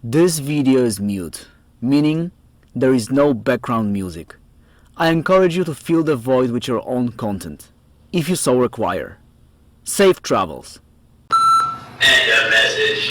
This video is mute, meaning there is no background music. I encourage you to fill the void with your own content, if you so require. Safe travels. End of message.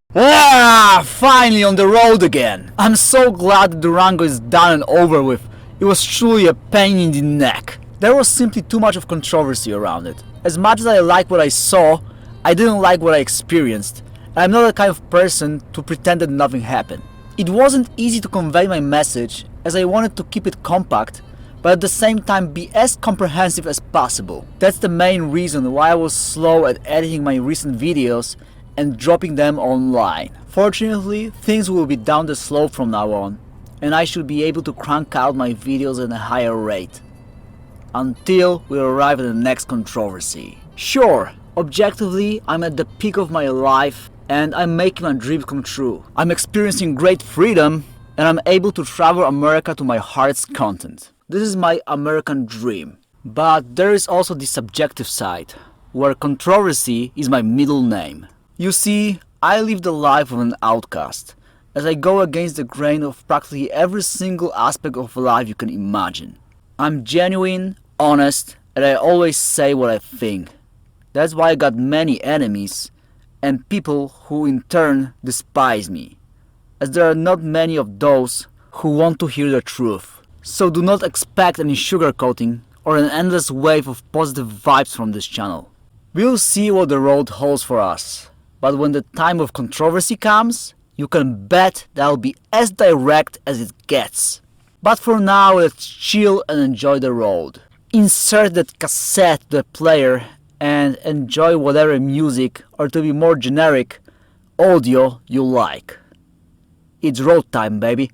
Finally on the road again. I'm so glad that Durango is done and over with. It was truly a pain in the neck. There was simply too much of controversy around it. As much as I liked what I saw, I didn't like what I experienced. And I'm not the kind of person to pretend that nothing happened. It wasn't easy to convey my message, as I wanted to keep it compact, but at the same time be as comprehensive as possible. That's the main reason why I was slow at editing my recent videos and dropping them online. Fortunately, things will be down the slope from now on, and I should be able to crank out my videos at a higher rate. Until we arrive at the next controversy. Sure, objectively, I'm at the peak of my life and I'm making my dreams come true. I'm experiencing great freedom and I'm able to travel America to my heart's content. This is my American dream. But there is also the subjective side, where controversy is my middle name. You see, I live the life of an outcast, as I go against the grain of practically every single aspect of life you can imagine. I'm genuine, honest, and I always say what I think. That's why I got many enemies, and people who in turn despise me, as there are not many of those who want to hear the truth. So do not expect any sugarcoating or an endless wave of positive vibes from this channel. We'll see what the road holds for us, but when the time of controversy comes, you can bet that I'll be as direct as it gets. But for now, let's chill and enjoy the road. Insert that cassette to the player and enjoy whatever music, or to be more generic, audio you like. It's road time, baby.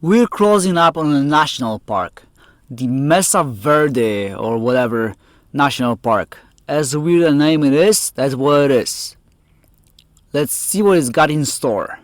We're closing up on a national park, the Mesa Verde or whatever national park. As weird a name it is, that's what it is. Let's see what it's got in store.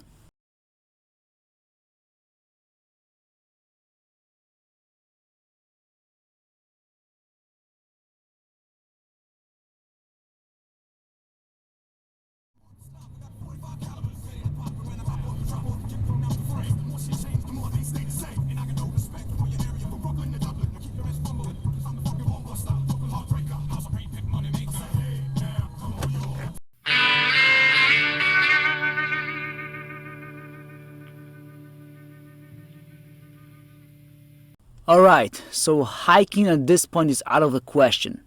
Alright, so hiking at this point is out of the question.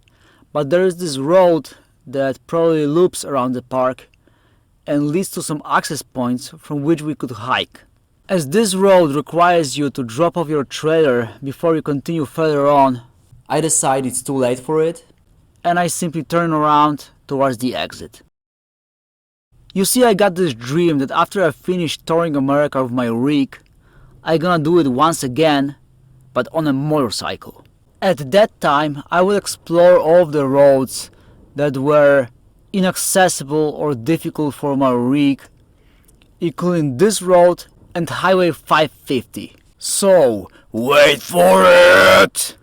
But there is this road that probably loops around the park and leads to some access points from which we could hike. As this road requires you to drop off your trailer before you continue further on, I decide it's too late for it, and I simply turn around towards the exit. You see, I got this dream that after I finish touring America with my rig, I gonna do it once again, but on a motorcycle. At that time, I will explore all of the roads that were inaccessible or difficult for my rig, including this road and Highway 550. So, wait for it!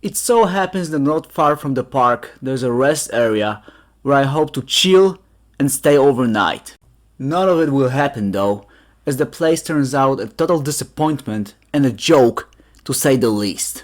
It so happens that not far from the park there's a rest area where I hope to chill and stay overnight. None of it will happen though, as the place turns out a total disappointment and a joke, to say the least.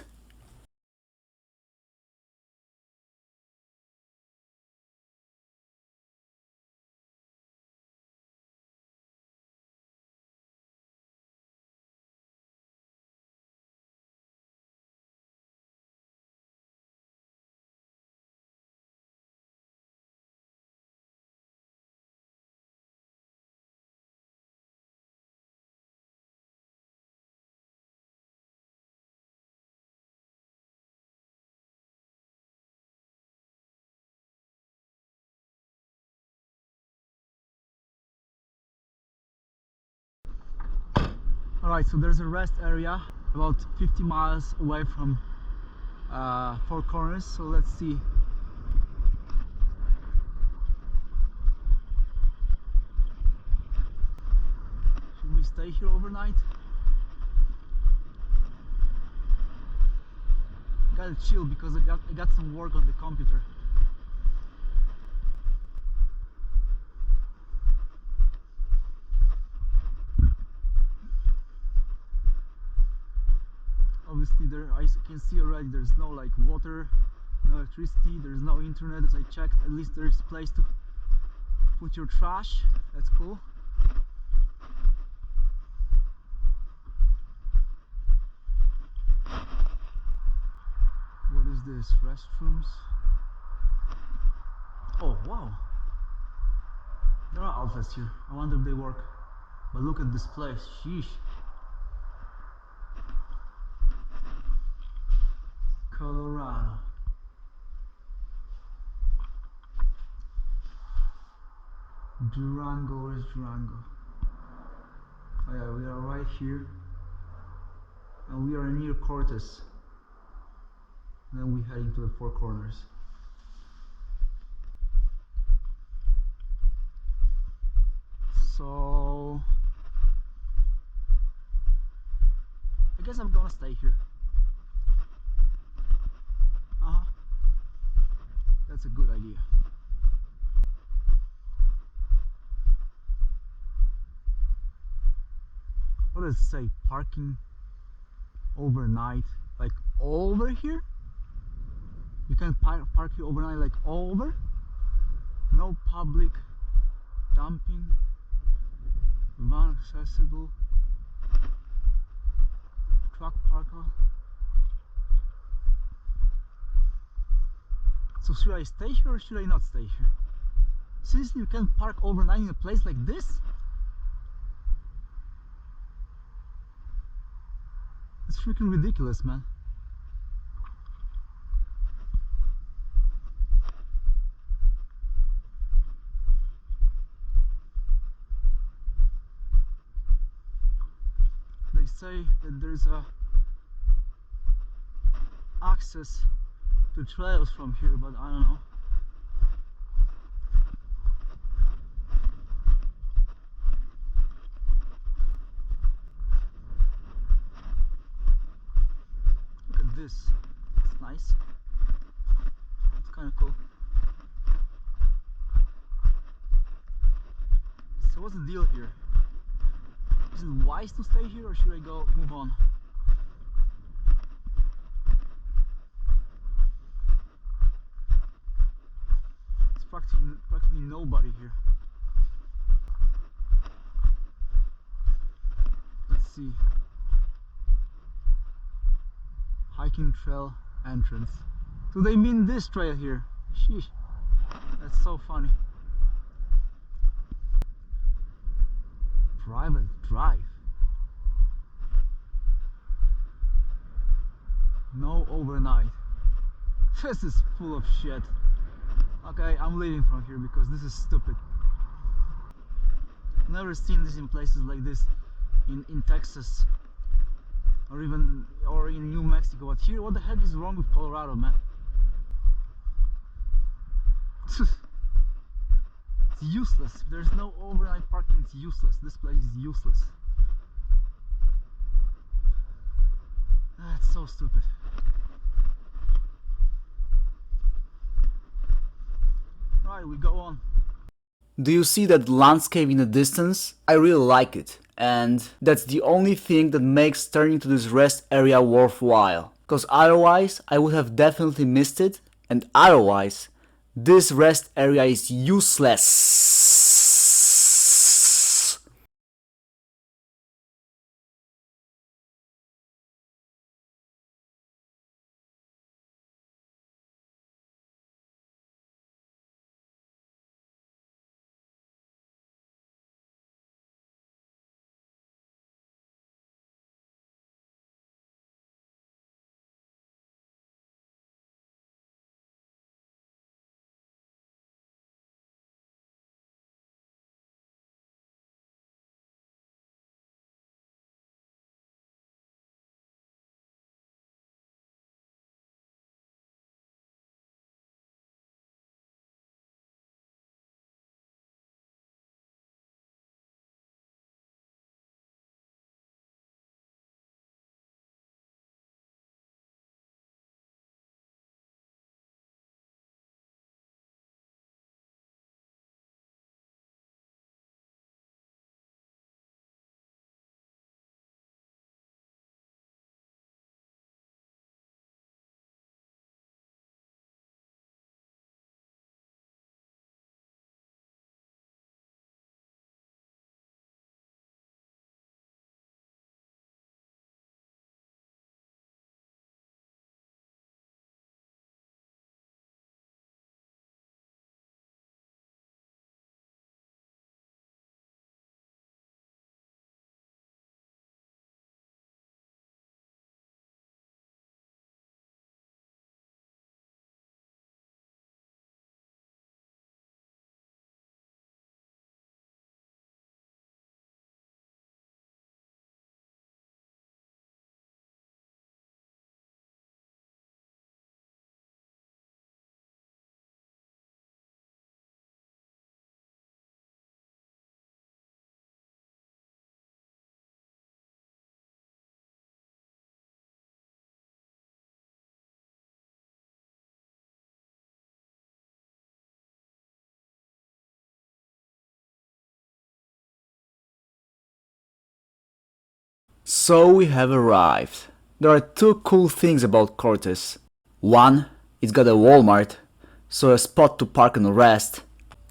Alright, so there's a rest area about 50 miles away from Four Corners, so let's see. Should we stay here overnight? Gotta chill because I got some work on the computer. Obviously there, I can see already there's no like water, no electricity, there's no internet. As I checked, at least there's a place to put your trash. That's cool. What is this? Restrooms? Oh wow, there are outlets here. I wonder if they work. But look at this place, sheesh. Colorado. Durango, where's Durango? Oh yeah, we are right here. And we are near Cortez. And then we head into the Four Corners. So I guess I'm gonna stay here. That's a good idea. What does it say? Parking overnight, like over here? You can park here overnight, like over? No public dumping, van accessible, truck parker. So should I stay here or should I not stay here? Seriously, you can park overnight in a place like this? It's freaking ridiculous, man. say that there's a access to trails from here, but I don't know. Look at this. It's nice. It's kind of cool. So what's the deal here? Is it wise to stay here or should I go move on? It's practically nobody here. Let's see. Hiking trail entrance. Do they mean this trail here? Sheesh. That's so funny. Private drive. No overnight. This is full of shit. Okay, I'm leaving from here because this is stupid. Never seen this in places like this in Texas or even in New Mexico. But here, what the heck is wrong with Colorado, man? It's useless. If there's no overnight parking, it's useless. This place is useless. That's so stupid. Right, we go on. Do you see that landscape in the distance? I really like it. And that's the only thing that makes turning to this rest area worthwhile. Because otherwise, I would have definitely missed it. And otherwise, this rest area is useless. So we have arrived. There are two cool things about Cortez. One, it's got a Walmart, so a spot to park and rest.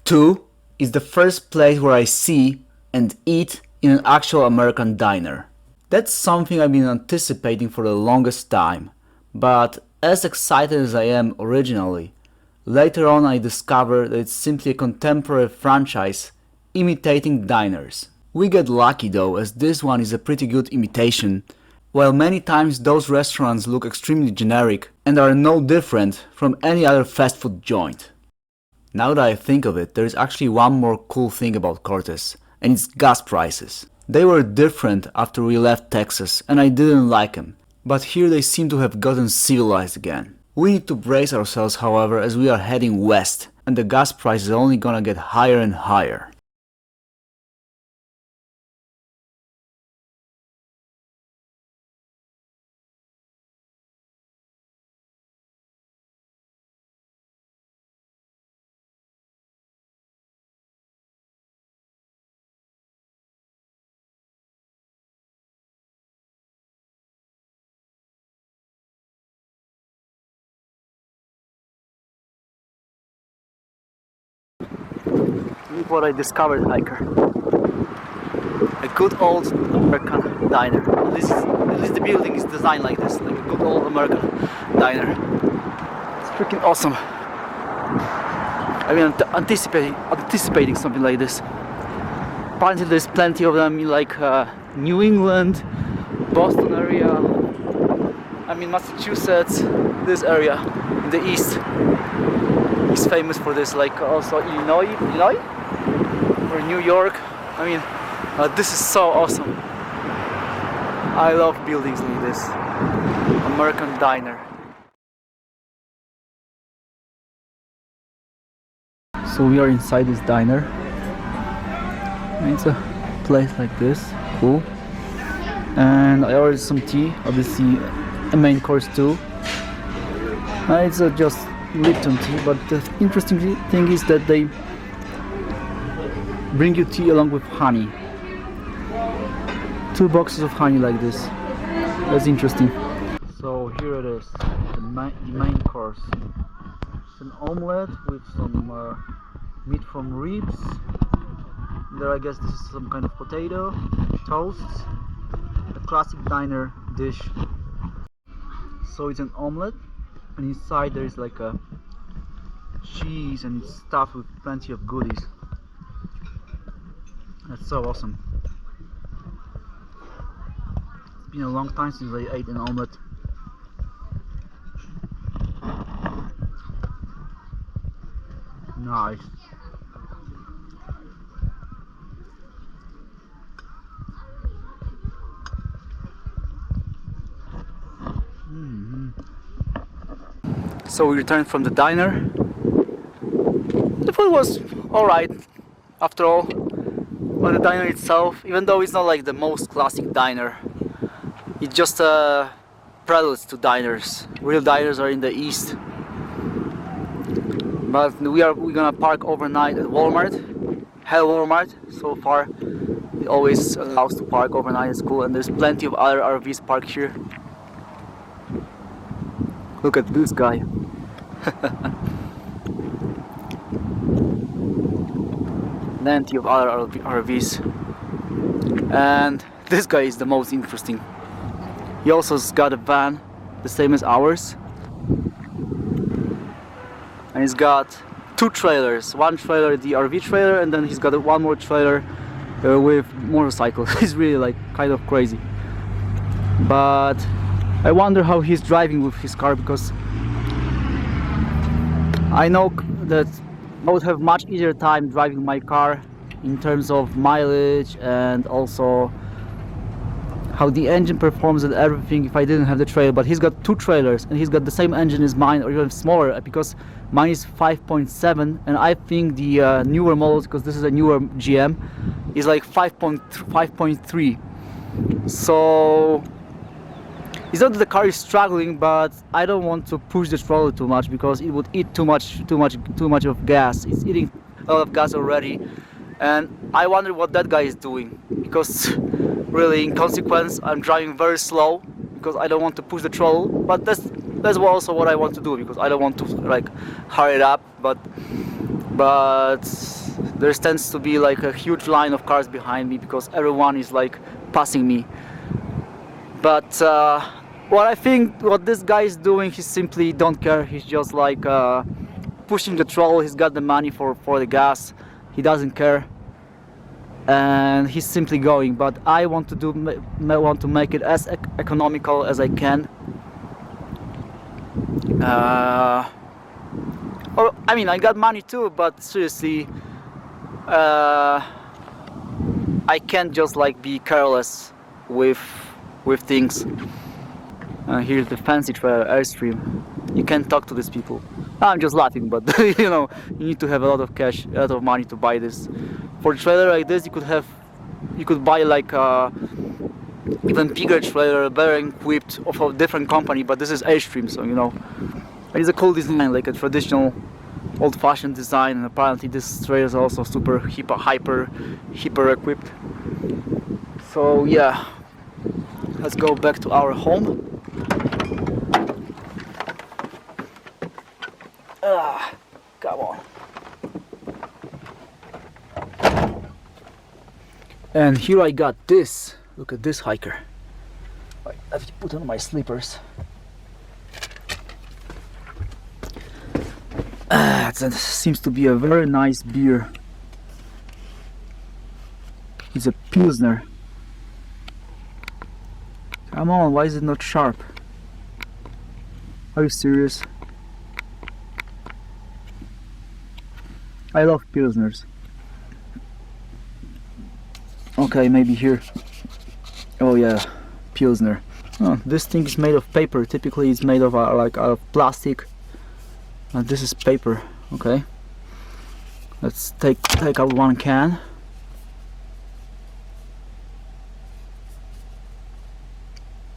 Two, it's the first place where I see and eat in an actual American diner. That's something I've been anticipating for the longest time, but as excited as I am originally, later on I discovered that it's simply a contemporary franchise imitating diners. We get lucky though, as this one is a pretty good imitation, while many times those restaurants look extremely generic and are no different from any other fast food joint. Now that I think of it, there is actually one more cool thing about Cortez, and it's gas prices. They were different after we left Texas, and I didn't like them. But here they seem to have gotten civilized again. We need to brace ourselves, however, as we are heading west, and the gas price is only gonna get higher and higher. Look what I discovered, hiker. A good old American diner. At least the building is designed like this, like a good old American diner. It's freaking awesome. I mean, I'm anticipating something like this. Apparently there's plenty of them in like New England, Boston area, I mean Massachusetts, this area in the east is famous for this, like also Illinois or New York. I mean, this is so awesome. I love buildings like this. American diner. So we are inside this diner. It's a place like this, cool. And I ordered some tea, obviously a main course too. It's just Lipton tea, but the interesting thing is that they bring you tea along with honey. 2 boxes of honey like this. That's interesting. So here it is, the main course. It's an omelette with some meat from ribs. There, I guess this is some kind of potato, toasts, a classic diner dish. So it's an omelette, and inside there is like a cheese and stuff with plenty of goodies. That's so awesome. It's been a long time since I ate an omelette. Nice. So we returned from the diner. The food was alright after all, but the diner itself, even though it's not like the most classic diner, it's just a prelude to diners. Real diners are in the east. But we're gonna park overnight at Walmart. Hell, Walmart, so far it always allows to park overnight at school, and there's plenty of other RVs parked here. Look at this guy. Plenty of other RVs, and this guy is the most interesting. He also has got a van, the same as ours, and he's got 2 trailers. One trailer, the RV trailer, and then he's got one more trailer with motorcycles. He's really like kind of crazy. But I wonder how he's driving with his car, because I know that I would have much easier time driving my car in terms of mileage and also how the engine performs and everything if I didn't have the trailer. But he's got 2 trailers and he's got the same engine as mine, or even smaller, because mine is 5.7 and I think the newer models, because this is a newer GM, is like 5.3. So it's not that the car is struggling, but I don't want to push the throttle too much because it would eat too much of gas. It's eating a lot of gas already, and I wonder what that guy is doing, because really in consequence I'm driving very slow because I don't want to push the throttle. But that's also what I want to do, because I don't want to like hurry it up, but there tends to be like a huge line of cars behind me because everyone is like passing me. But what I think what this guy is doing, he simply don't care. He's just like pushing the throttle. He's got the money for the gas. He doesn't care, and he's simply going. But I want to make it as economical as I can. Or, I mean, I got money too, but seriously, I can't just like be careless with things. Here's the fancy trailer, Airstream. You can't talk to these people. I'm just laughing, but you know, you need to have a lot of cash, a lot of money to buy this. For a trailer like this, you could buy like even bigger trailer, better equipped, of a different company. But this is Airstream, so you know, it's a cool design, like a traditional, old-fashioned design. And apparently, this trailer is also super hyper equipped. So yeah, let's go back to our home. Come on. And here I got this. Look at this hiker. I have to put on my slippers. That seems to be a very nice beer. It's a Pilsner. Come on, why is it not sharp? Are you serious? I love Pilsners. Okay, maybe here. Oh yeah, Pilsner. Oh, this thing is made of paper. Typically it's made of like out of plastic. And this is paper. Okay. Let's take out one can.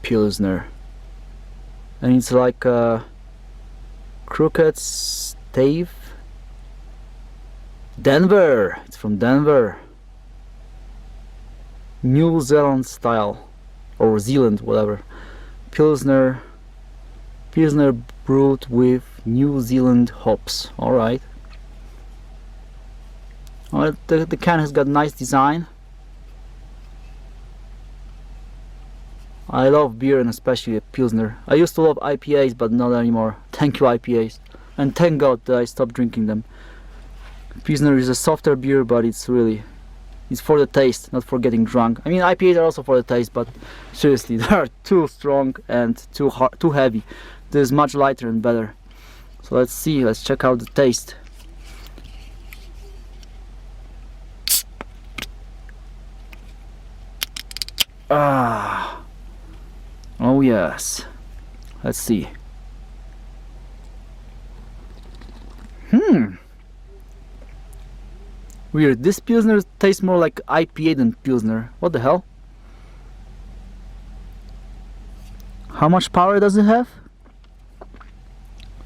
Pilsner. And it's like a crooked stave. Denver. It's from Denver. New Zealand style, or Zealand, whatever. Pilsner brewed with New Zealand hops. All right. Well, the can has got nice design. I love beer, and especially a Pilsner. I used to love IPAs, but not anymore. Thank you, IPAs, and thank God that I stopped drinking them. Pilsner is a softer beer, but it's for the taste, not for getting drunk. I mean, IPAs are also for the taste, but seriously, they are too strong and too heavy. This is much lighter and better. So let's see, let's check out the taste. Ah, oh yes. Let's see. Weird, this Pilsner tastes more like IPA than Pilsner. What the hell? How much power does it have?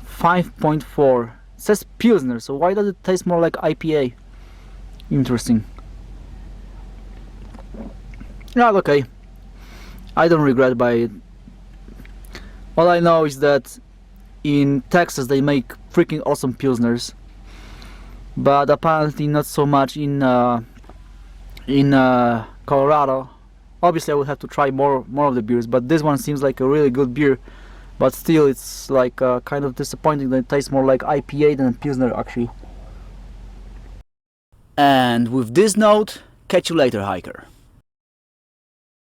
5.4. It says Pilsner, so why does it taste more like IPA? Interesting. Yeah, okay. I don't regret buying it. All I know is that in Texas they make freaking awesome Pilsners. But apparently not so much in Colorado. Obviously I would have to try more of the beers, but this one seems like a really good beer. But still, it's like kind of disappointing that it tastes more like IPA than Pilsner actually. And with this note, catch you later, hiker.